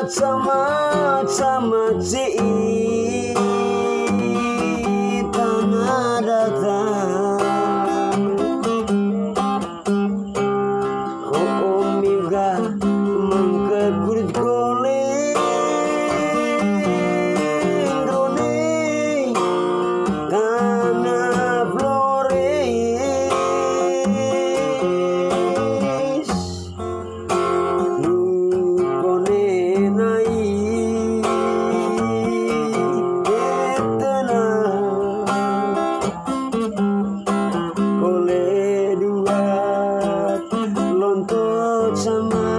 sama-sama tanah datang Omega mengkegurit goleng Rone tanah Flores Nukone nai etena Kole duat lontot sama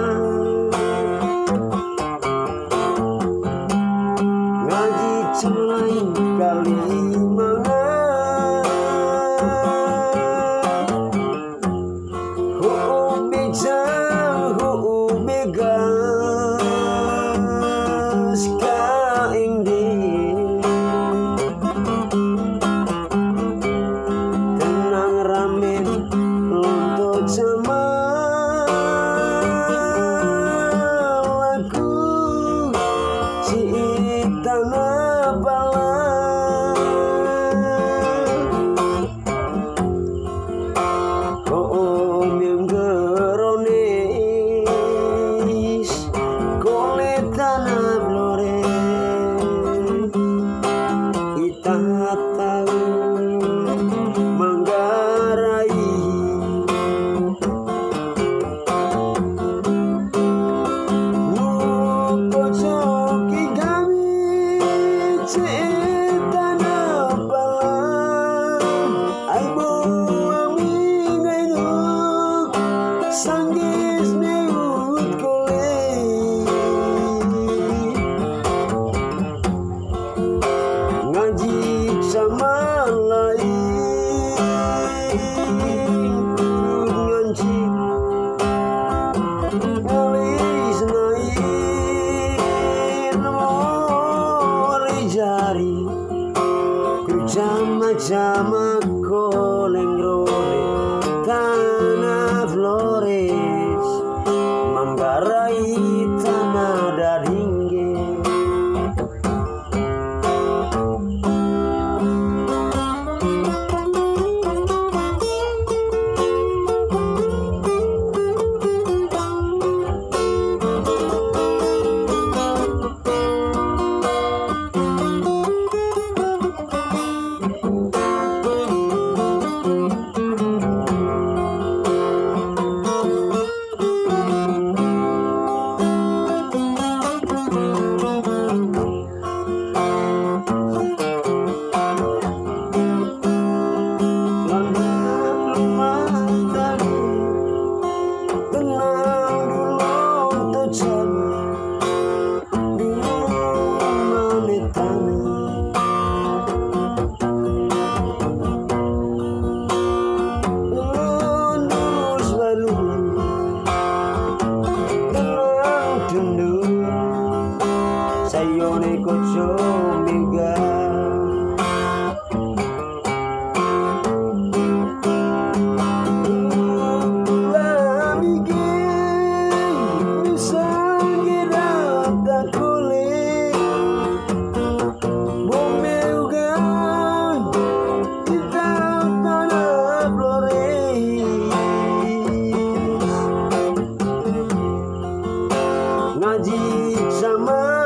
ngaji celai kali mangan bijang begas kaindi tenang ramen lontot sama lagu si tanah balang om yang geronis kole tanah Flores kita tahu Manggarai Nukocoki kami tanah balang aibo amingainu sanggis meut kole ngaji sama lain ngaji alis naik mori jari ku jama-jama goleng rore tanah Flores Manggarai tanah daringge sayone koco mega lamige bisa kita tak boleh bomeuga kita tanah Flores ngaji sama